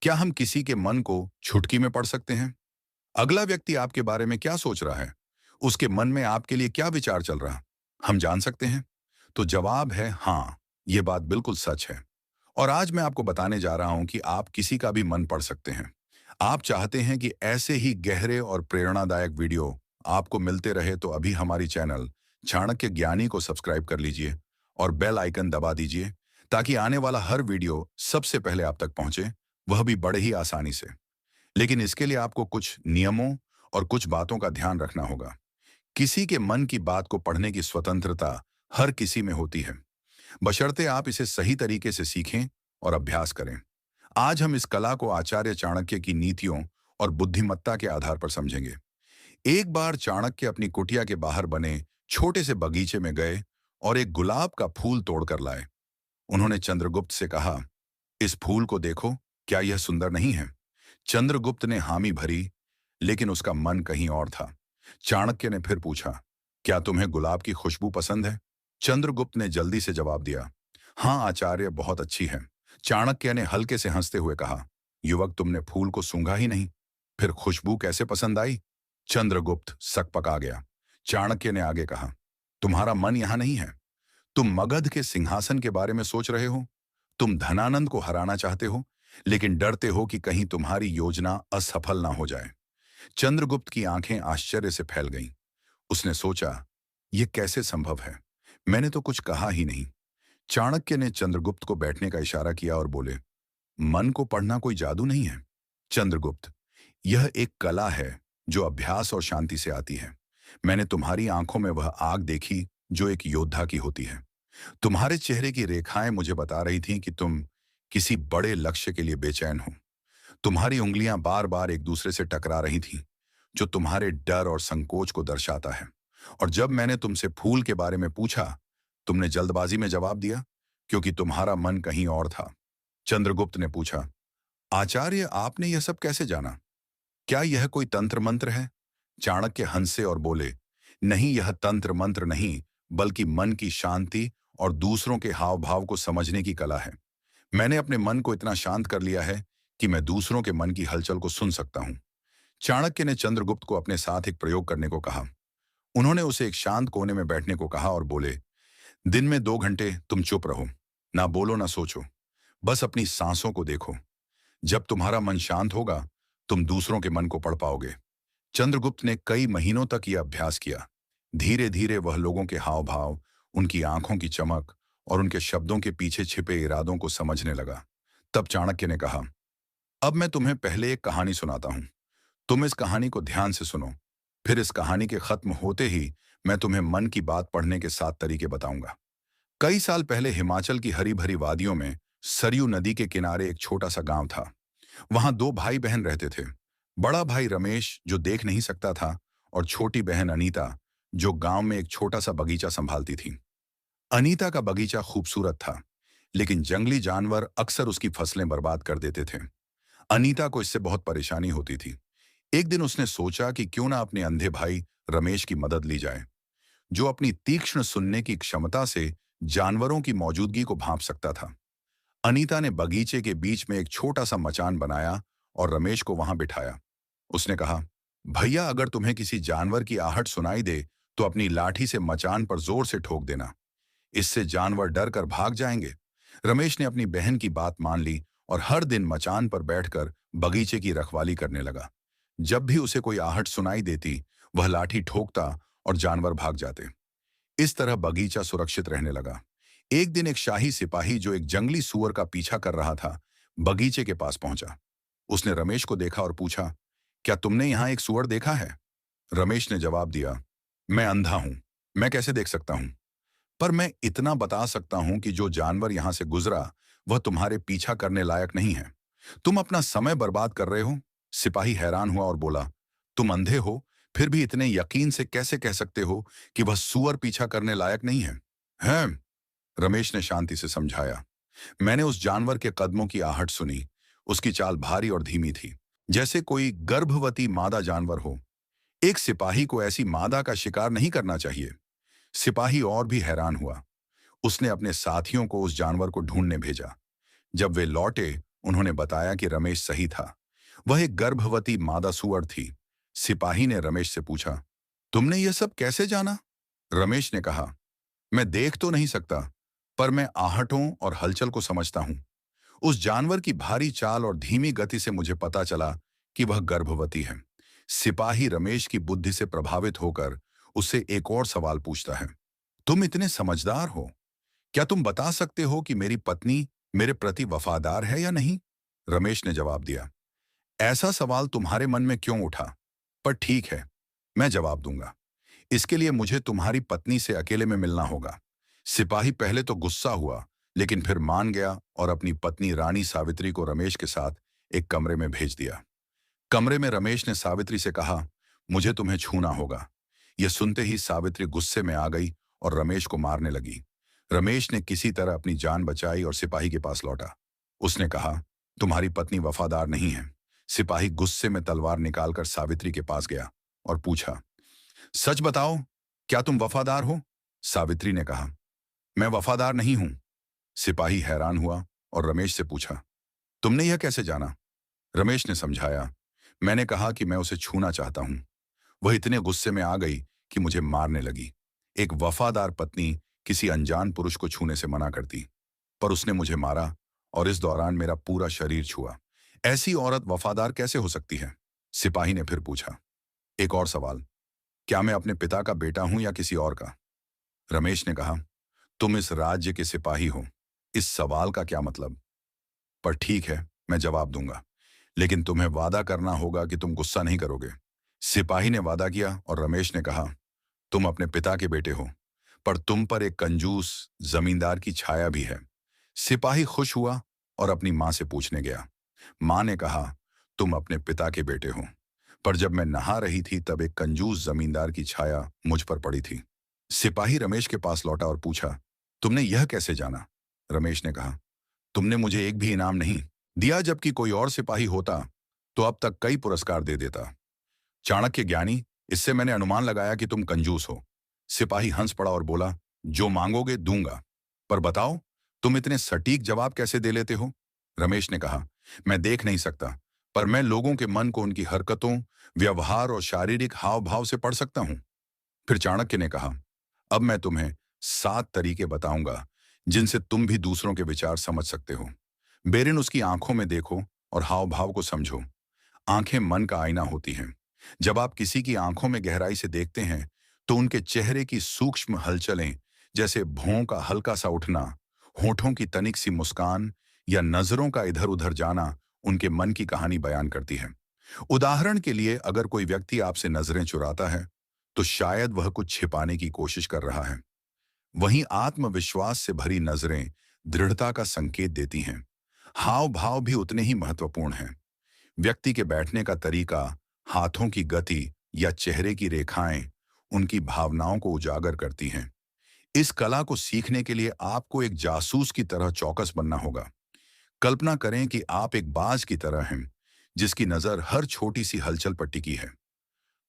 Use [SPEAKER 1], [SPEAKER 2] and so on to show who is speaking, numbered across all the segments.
[SPEAKER 1] क्या हम किसी के मन को चुटकी में पढ़ सकते हैं? अगला व्यक्ति आपके बारे में क्या सोच रहा है? उसके मन में आपके लिए क्या विचार चल रहा? हम जान सकते हैं? तो जवाब है हाँ, ये बात बिल्कुल सच है। और आज मैं आपको बताने जा रहा हूं कि आप किसी का भी मन पढ़ सकते हैं। आप चाहते हैं कि ऐसे ही गहरे और प्रेरणादायक वीडियो आपको मिलते रहे तो अभी हमारी चैनल चाणक्य ज्ञानी को सब्सक्राइब कर लीजिए और बेल आइकन दबा दीजिए ताकि आने वाला हर वीडियो सबसे पहले आप तक पहुंचे, वह भी बड़े ही आसानी से। लेकिन इसके लिए आपको कुछ नियमों और कुछ बातों का ध्यान रखना होगा। किसी के मन की बात को पढ़ने की स्वतंत्रता हर किसी में होती है, बशर्ते आप इसे सही तरीके से सीखें और अभ्यास करें। आज हम इस कला को आचार्य चाणक्य की नीतियों और बुद्धिमत्ता के आधार पर समझेंगे। एक बार चाणक्य अपनी कुटिया के बाहर बने छोटे से बगीचे में गए और एक गुलाब का फूल तोड़कर लाए। उन्होंने चंद्रगुप्त से कहा, इस फूल को देखो, क्या यह सुंदर नहीं है? चंद्रगुप्त ने हामी भरी, लेकिन उसका मन कहीं और था। चाणक्य ने फिर पूछा, क्या तुम्हें गुलाब की खुशबू पसंद है? चंद्रगुप्त ने जल्दी से जवाब दिया, हाँ आचार्य, बहुत अच्छी है। चाणक्य ने हल्के से हंसते हुए कहा, युवक, तुमने फूल को सूंघा ही नहीं, फिर खुशबू कैसे पसंद आई? चंद्रगुप्त सकपका गया। चाणक्य ने आगे कहा, तुम्हारा मन यहां नहीं है। तुम मगध के सिंहासन के बारे में सोच रहे हो। तुम धनानंद को हराना चाहते हो, लेकिन डरते हो कि कहीं तुम्हारी योजना असफल ना हो जाए। चंद्रगुप्त की आंखें आश्चर्य से फैल गईं। उसने सोचा, यह कैसे संभव है? मैंने तो कुछ कहा ही नहीं। चाणक्य ने चंद्रगुप्त को बैठने का इशारा किया और बोले, मन को पढ़ना कोई जादू नहीं है चंद्रगुप्त, यह एक कला है जो अभ्यास और शांति से आती है। मैंने तुम्हारी आंखों में वह आग देखी जो एक योद्धा की होती है। तुम्हारे चेहरे की रेखाएं मुझे बता रही थीं कि तुम किसी बड़े लक्ष्य के लिए बेचैन हो। तुम्हारी उंगलियां बार बार एक दूसरे से टकरा रही थीं, जो तुम्हारे डर और संकोच को दर्शाता है। और जब मैंने तुमसे फूल के बारे में पूछा, तुमने जल्दबाजी में जवाब दिया, क्योंकि तुम्हारा मन कहीं और था। चंद्रगुप्त ने पूछा, आचार्य, आपने यह सब कैसे जाना? क्या यह कोई तंत्र मंत्र है? चाणक्य हंसे और बोले, नहीं, यह तंत्र मंत्र नहीं, बल्कि मन की शांति और दूसरों के हाव भाव को समझने की कला है। मैंने अपने मन को इतना शांत कर लिया है कि मैं दूसरों के मन की हलचल को सुन सकता हूं। चाणक्य ने चंद्रगुप्त को अपने साथ एक प्रयोग करने को कहा। उन्होंने उसे एक शांत कोने में बैठने को कहा और बोले, दिन में 2 घंटे तुम चुप रहो, ना बोलो ना सोचो, बस अपनी सांसों को देखो। जब तुम्हारा मन शांत होगा, तुम दूसरों के मन को पढ़ पाओगे। चंद्रगुप्त ने कई महीनों तक यह अभ्यास किया। धीरे धीरे वह लोगों के हाव भाव, उनकी आंखों की चमक और उनके शब्दों के पीछे छिपे इरादों को समझने लगा। तब चाणक्य ने कहा, अब मैं तुम्हें पहले एक कहानी सुनाता हूं। तुम इस कहानी को ध्यान से सुनो। फिर इस कहानी के खत्म होते ही मैं तुम्हें मन की बात पढ़ने के 7 तरीके बताऊंगा। कई साल पहले हिमाचल की हरी भरी वादियों में सरयू नदी के किनारे एक छोटा सा गांव था। वहां 2 भाई बहन रहते थे। बड़ा भाई रमेश, जो देख नहीं सकता था, और छोटी बहन अनीता, जो गांव में एक छोटा सा बगीचा संभालती थी। अनीता का बगीचा खूबसूरत था, लेकिन जंगली जानवर अक्सर उसकी फसलें बर्बाद कर देते थे। अनीता को इससे बहुत परेशानी होती थी। एक दिन उसने सोचा कि क्यों ना अपने अंधे भाई रमेश की मदद ली जाए, जो अपनी तीक्ष्ण सुनने की क्षमता से जानवरों की मौजूदगी को भांप सकता था। अनीता ने बगीचे के बीच में एक छोटा सा मचान बनाया और रमेश को वहां बिठाया। उसने कहा, भैया, अगर तुम्हें किसी जानवर की आहट सुनाई दे तो अपनी लाठी से मचान पर जोर से ठोक देना। इससे जानवर डर कर भाग जाएंगे। रमेश ने अपनी बहन की बात मान ली और हर दिन मचान पर बैठकर बगीचे की रखवाली करने लगा। जब भी उसे कोई आहट सुनाई देती, वह लाठी ठोकता और जानवर भाग जाते। इस तरह बगीचा सुरक्षित रहने लगा। एक दिन एक शाही सिपाही, जो एक जंगली सूअर का पीछा कर रहा था, बगीचे के पास पहुंचा। उसने रमेश को देखा और पूछा, क्या तुमने यहां एक सूअर देखा है? रमेश ने जवाब दिया, मैं अंधा हूं, मैं कैसे देख सकता हूं? पर मैं इतना बता सकता हूं कि जो जानवर यहां से गुजरा, वह तुम्हारे पीछा करने लायक नहीं है। तुम अपना समय बर्बाद कर रहे हो। सिपाही हैरान हुआ और बोला, तुम अंधे हो, फिर भी इतने यकीन से कैसे कह सकते हो कि वह सूअर पीछा करने लायक नहीं है? हैं? रमेश ने शांति से समझाया, मैंने उस जानवर के कदमों की आहट सुनी। उसकी चाल भारी और धीमी थी, जैसे कोई गर्भवती मादा जानवर हो। एक सिपाही को ऐसी मादा का शिकार नहीं करना चाहिए। सिपाही और भी हैरान हुआ। उसने अपने साथियों को उस जानवर को ढूंढने भेजा। जब वे लौटे, उन्होंने बताया कि रमेश सही था। वह एक गर्भवती मादा सूअर थी। सिपाही ने रमेश से पूछा, तुमने यह सब कैसे जाना? रमेश ने कहा, मैं देख तो नहीं सकता, पर मैं आहटों और हलचल को समझता हूं। उस जानवर की भारी चाल और धीमी गति से मुझे पता चला कि वह गर्भवती है। सिपाही रमेश की बुद्धि से प्रभावित होकर उससे एक और सवाल पूछता है, तुम इतने समझदार हो, क्या तुम बता सकते हो कि मेरी पत्नी मेरे प्रति वफादार है या नहीं? रमेश ने जवाब दिया, ऐसा सवाल तुम्हारे मन में क्यों उठा? पर ठीक है, मैं जवाब दूंगा। इसके लिए मुझे तुम्हारी पत्नी से अकेले में मिलना होगा। सिपाही पहले तो गुस्सा हुआ, लेकिन फिर मान गया और अपनी पत्नी रानी सावित्री को रमेश के साथ एक कमरे में भेज दिया। कमरे में रमेश ने सावित्री से कहा, मुझे तुम्हें छूना होगा। यह सुनते ही सावित्री गुस्से में आ गई और रमेश को मारने लगी। रमेश ने किसी तरह अपनी जान बचाई और सिपाही के पास लौटा। उसने कहा, तुम्हारी पत्नी वफादार नहीं है। सिपाही गुस्से में तलवार निकालकर सावित्री के पास गया और पूछा, सच बताओ, क्या तुम वफादार हो? सावित्री ने कहा, मैं वफादार नहीं हूं। सिपाही हैरान हुआ और रमेश से पूछा, तुमने यह कैसे जाना? रमेश ने समझाया, मैंने कहा कि मैं उसे छूना चाहता हूं। वह इतने गुस्से में आ गई कि मुझे मारने लगी। एक वफादार पत्नी किसी अनजान पुरुष को छूने से मना करती, पर उसने मुझे मारा और इस दौरान मेरा पूरा शरीर छुआ। ऐसी औरत वफादार कैसे हो सकती है? सिपाही ने फिर पूछा, एक और सवाल, क्या मैं अपने पिता का बेटा हूं या किसी और का? रमेश ने कहा, तुम इस राज्य के सिपाही हो, इस सवाल का क्या मतलब? पर ठीक है, मैं जवाब दूंगा, लेकिन तुम्हें वादा करना होगा कि तुम गुस्सा नहीं करोगे। सिपाही ने वादा किया और रमेश ने कहा, तुम अपने पिता के बेटे हो, पर तुम पर एक कंजूस जमींदार की छाया भी है। सिपाही खुश हुआ और अपनी मां से पूछने गया। मां ने कहा, तुम अपने पिता के बेटे हो, पर जब मैं नहा रही थी तब एक कंजूस जमींदार की छाया मुझ पर पड़ी थी। सिपाही रमेश के पास लौटा और पूछा, तुमने यह कैसे जाना? रमेश ने कहा, तुमने मुझे एक भी इनाम नहीं दिया, जबकि कोई और सिपाही होता तो अब तक कई पुरस्कार दे देता। चाणक्य ज्ञानी, इससे मैंने अनुमान लगाया कि तुम कंजूस हो। सिपाही हंस पड़ा और बोला, जो मांगोगे दूंगा, पर बताओ, तुम इतने सटीक जवाब कैसे दे लेते हो? रमेश ने कहा, मैं देख नहीं सकता, पर मैं लोगों के मन को उनकी हरकतों, व्यवहार और शारीरिक हाव भाव से पढ़ सकता हूं। फिर चाणक्य ने कहा, अब मैं तुम्हें 7 तरीके बताऊंगा जिनसे तुम भी दूसरों के विचार समझ सकते हो। बेरिन, उसकी आंखों में देखो और हाव भाव को समझो। आंखें मन का आईना होती हैं। जब आप किसी की आंखों में गहराई से देखते हैं तो उनके चेहरे की सूक्ष्म हलचलें, जैसे भौं का हल्का सा उठना, होठों की तनिक सी मुस्कान या नजरों का इधर उधर जाना, उनके मन की कहानी बयान करती है। उदाहरण के लिए, अगर कोई व्यक्ति आपसे नजरें चुराता है तो शायद वह कुछ छिपाने की कोशिश कर रहा है। वहीं आत्मविश्वास से भरी नजरें दृढ़ता का संकेत देती हैं। हाव भाव भी उतने ही महत्वपूर्ण हैं। व्यक्ति के बैठने का तरीका, हाथों की गति या चेहरे की रेखाएं उनकी भावनाओं को उजागर करती हैं। इस कला को सीखने के लिए आपको एक जासूस की तरह चौकस बनना होगा। कल्पना करें कि आप एक बाज की तरह हैं, जिसकी नजर हर छोटी सी हलचल पर टिकी है।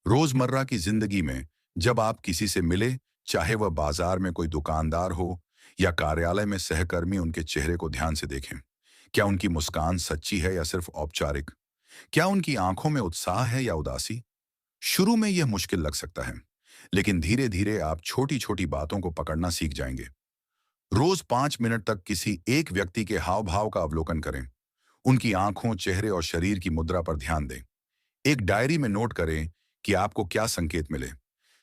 [SPEAKER 1] रोजमर्रा की जिंदगी में जब आप किसी से मिले, चाहे वह बाजार में कोई दुकानदार हो या कार्यालय में सहकर्मी, उनके चेहरे को ध्यान से देखें। क्या उनकी मुस्कान सच्ची है या सिर्फ औपचारिक? क्या उनकी आंखों में उत्साह है या उदासी? शुरू में यह मुश्किल लग सकता है, लेकिन धीरे धीरे आप छोटी छोटी बातों को पकड़ना सीख जाएंगे। रोज 5 मिनट तक किसी एक व्यक्ति के हाव भाव का अवलोकन करें। उनकी आंखों, चेहरे और शरीर की मुद्रा पर ध्यान दें। एक डायरी में नोट करें कि आपको क्या संकेत मिले।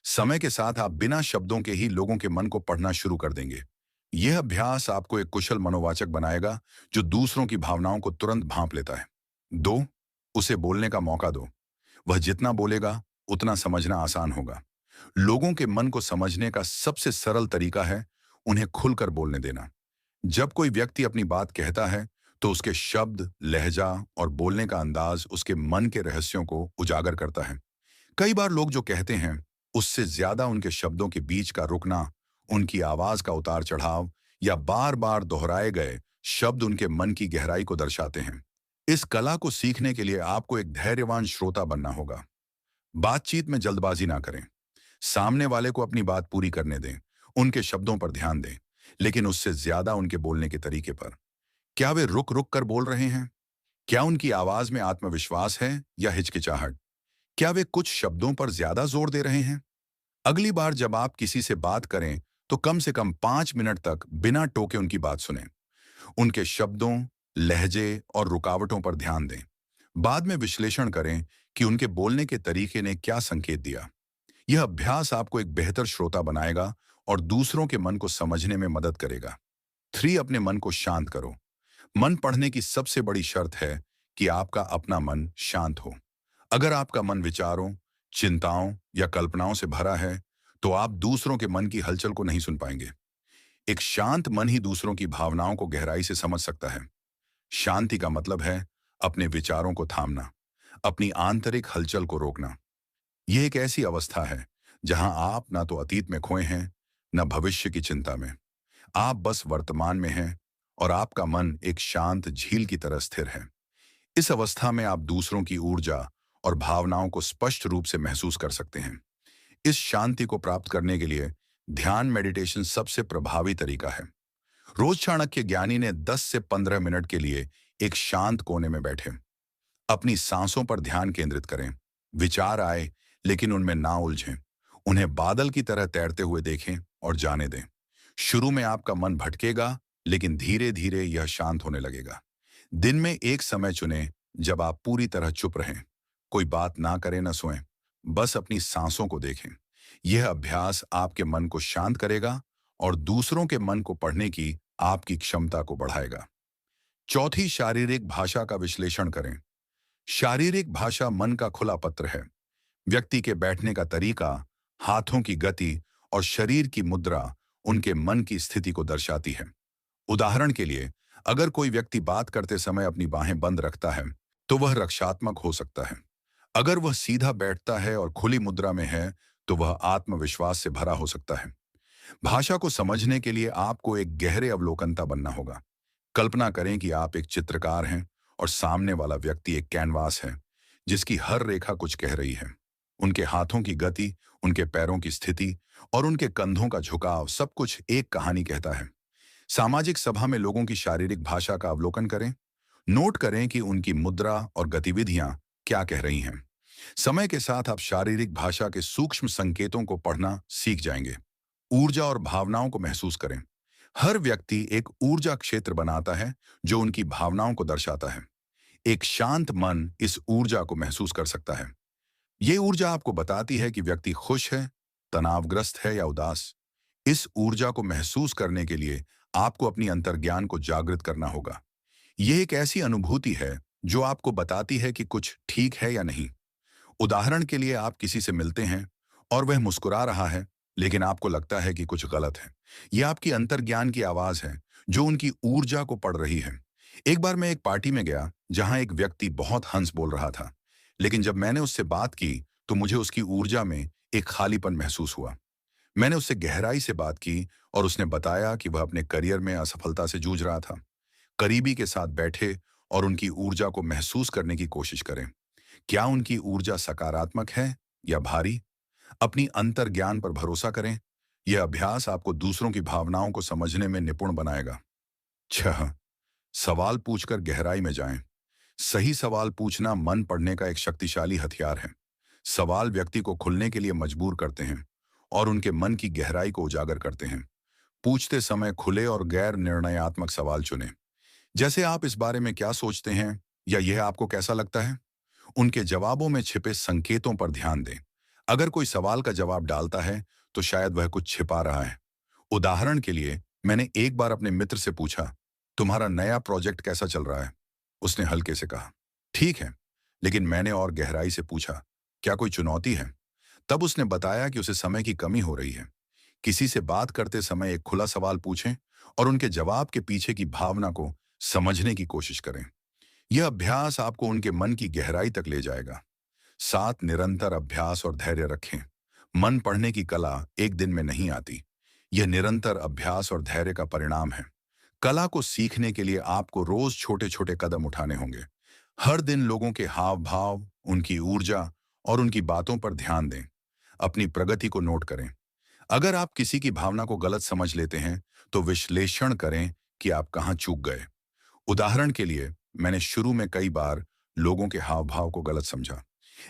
[SPEAKER 1] समय के साथ आप बिना शब्दों के ही लोगों के मन को पढ़ना शुरू कर देंगे। यह अभ्यास आपको एक कुशल मनोवाचक बनाएगा, जो दूसरों की भावनाओं को तुरंत भांप लेता है। 2, उसे बोलने का मौका दो। वह जितना बोलेगा उतना समझना आसान होगा। लोगों के मन को समझने का सबसे सरल तरीका है उन्हें खुलकर बोलने देना। जब कोई व्यक्ति अपनी बात कहता है तो उसके शब्द, लहजा और बोलने का अंदाज उसके मन के रहस्यों को उजागर करता है। कई बार लोग जो कहते हैं उससे ज्यादा उनके शब्दों के बीच का रुकना, उनकी आवाज का उतार चढ़ाव या बार बार दोहराए गए शब्द उनके मन की गहराई को दर्शाते हैं। इस कला को सीखने के लिए आपको एक धैर्यवान श्रोता बनना होगा। बातचीत में जल्दबाजी ना करें। सामने वाले को अपनी बात पूरी करने दें। उनके शब्दों पर ध्यान दें, लेकिन उससे ज्यादा उनके बोलने के तरीके पर। क्या वे रुक रुक कर बोल रहे हैं क्या उनकी आवाज में आत्मविश्वास है या हिचकिचाहट? क्या वे कुछ शब्दों पर ज्यादा जोर दे रहे हैं? अगली बार जब आप किसी से बात करें तो कम से कम 5 मिनट तक बिना टोके उनकी बात सुनें। उनके शब्दों, लहजे और रुकावटों पर ध्यान दें। बाद में विश्लेषण करें कि उनके बोलने के तरीके ने क्या संकेत दिया। यह अभ्यास आपको एक बेहतर श्रोता बनाएगा और दूसरों के मन को समझने में मदद करेगा। 3 अपने मन को शांत करो। मन पढ़ने की सबसे बड़ी शर्त है कि आपका अपना मन शांत हो। अगर आपका मन विचारों, चिंताओं या कल्पनाओं से भरा है, तो आप दूसरों के मन की हलचल को नहीं सुन पाएंगे। एक शांत मन ही दूसरों की भावनाओं को गहराई से समझ सकता है। शांति का मतलब है अपने विचारों को थामना, अपनी आंतरिक हलचल को रोकना। यह एक ऐसी अवस्था है जहां आप ना तो अतीत में खोए हैं, न भविष्य की चिंता में। आप बस वर्तमान में हैं और आपका मन एक शांत झील की तरह स्थिर है। इस अवस्था में आप दूसरों की ऊर्जा और भावनाओं को स्पष्ट रूप से महसूस कर सकते हैं। इस शांति को प्राप्त करने के लिए ध्यान मेडिटेशन सबसे प्रभावी तरीका है। रोज चाणक्य ज्ञानी ने 10 से 15 मिनट के लिए एक शांत कोने में बैठे अपनी सांसों पर ध्यान केंद्रित करें। विचार आए लेकिन उनमें ना उलझें। उन्हें बादल की तरह तैरते हुए देखें और जाने दें। शुरू में आपका मन भटकेगा, लेकिन धीरे धीरे यह शांत होने लगेगा। दिन में एक समय चुनें जब आप पूरी तरह चुप रहें। कोई बात ना करें, ना सोएं। बस अपनी सांसों को देखें। यह अभ्यास आपके मन को शांत करेगा और दूसरों के मन को पढ़ने की आपकी क्षमता को बढ़ाएगा। चौथी, शारीरिक भाषा का विश्लेषण करें। शारीरिक भाषा मन का खुला पत्र है। व्यक्ति के बैठने का तरीका, हाथों की गति और शरीर की मुद्रा उनके मन की स्थिति को दर्शाती है। उदाहरण के लिए, अगर कोई व्यक्ति बात करते समय अपनी बाहें बंद रखता है, तो वह रक्षात्मक हो सकता है। अगर वह सीधा बैठता है और खुली मुद्रा में है, तो वह आत्मविश्वास से भरा हो सकता है। भाषा को समझने के लिए आपको एक गहरे अवलोकनता बनना होगा। कल्पना करें कि आप एक चित्रकार हैं और सामने वाला व्यक्ति एक कैनवास है, जिसकी हर रेखा कुछ कह रही है। उनके हाथों की गति, उनके पैरों की स्थिति और उनके कंधों का झुकाव सब कुछ एक कहानी कहता है। सामाजिक सभा में लोगों की शारीरिक भाषा का अवलोकन करें। नोट करें कि उनकी मुद्रा और गतिविधियां क्या कह रही हैं। समय के साथ आप शारीरिक भाषा के सूक्ष्म संकेतों को पढ़ना सीख जाएंगे। ऊर्जा और भावनाओं को महसूस करें। हर व्यक्ति एक ऊर्जा क्षेत्र बनाता है जो उनकी भावनाओं को दर्शाता है। एक शांत मन इस ऊर्जा को महसूस कर सकता है। ये ऊर्जा आपको बताती है कि व्यक्ति खुश है, तनावग्रस्त है या उदास। इस ऊर्जा को महसूस करने के लिए आपको अपनी अंतर्ज्ञान को जागृत करना होगा। यह एक ऐसी अनुभूति है जो आपको बताती है कि कुछ ठीक है या नहीं। उदाहरण के लिए, आप किसी से मिलते हैं और वह मुस्कुरा रहा है, लेकिन आपको लगता है कि कुछ गलत है। यह आपकी अंतर्ज्ञान की आवाज है जो उनकी ऊर्जा को पढ़ रही है। एक बार मैं एक पार्टी में गया जहां एक व्यक्ति बहुत हंस बोल रहा था, लेकिन जब मैंने उससे बात की तो मुझे उसकी ऊर्जा में एक खालीपन महसूस हुआ। मैंने उससे गहराई से बात की और उसने बताया कि वह अपने करियर में असफलता से जूझ रहा था। करीबी के साथ बैठे और उनकी ऊर्जा को महसूस करने की कोशिश करें। क्या उनकी ऊर्जा सकारात्मक है या भारी? अपनी अंतर्ज्ञान पर भरोसा करें। यह अभ्यास आपको दूसरों की भावनाओं को समझने में निपुण बनाएगा। 6, सवाल पूछकर गहराई में जाएं। सही सवाल पूछना मन पढ़ने का एक शक्तिशाली हथियार है। सवाल व्यक्ति को खुलने के लिए मजबूर करते हैं और उनके मन की गहराई को उजागर करते हैं। पूछते समय खुले और गैर निर्णयात्मक सवाल चुनें। जैसे, आप इस बारे में क्या सोचते हैं, या यह आपको कैसा लगता है? उनके जवाबों में छिपे संकेतों पर ध्यान दें। अगर कोई सवाल का जवाब डालता है, तो शायद वह कुछ छिपा रहा है। उदाहरण के लिए, मैंने एक बार अपने मित्र से पूछा, तुम्हारा नया प्रोजेक्ट कैसा चल रहा है? उसने हल्के से कहा, ठीक है। लेकिन मैंने और गहराई से पूछा, क्या कोई चुनौती है? तब उसने बताया कि उसे समय की कमी हो रही है। किसी से बात करते समय एक खुला सवाल पूछें और उनके जवाब के पीछे की भावना को समझने की कोशिश करें। यह अभ्यास आपको उनके मन की गहराई तक ले जाएगा। 7, निरंतर अभ्यास और धैर्य रखें। मन पढ़ने की कला एक दिन में नहीं आती। यह निरंतर अभ्यास और धैर्य का परिणाम है। कला को सीखने के लिए आपको रोज छोटे छोटे कदम उठाने होंगे। हर दिन लोगों के हाव भाव, उनकी ऊर्जा और उनकी बातों पर ध्यान दें। अपनी प्रगति को नोट करें। अगर आप किसी की भावना को गलत समझ लेते हैं, तो विश्लेषण करें कि आप कहां चूक गए। उदाहरण के लिए, मैंने शुरू में कई बार लोगों के हाव भाव को गलत समझा,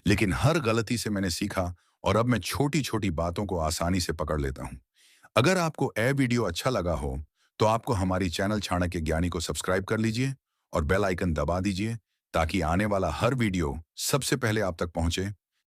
[SPEAKER 1] लेकिन हर गलती से मैंने सीखा और अब मैं छोटी छोटी बातों को आसानी से पकड़ लेता हूँ। अगर आपको यह वीडियो अच्छा लगा हो तो आपको हमारी चैनल चाणक्य ज्ञानी को सब्सक्राइब कर लीजिए और बेल आइकन दबा दीजिए ताकि आने वाला हर वीडियो सबसे पहले आप तक पहुंचे।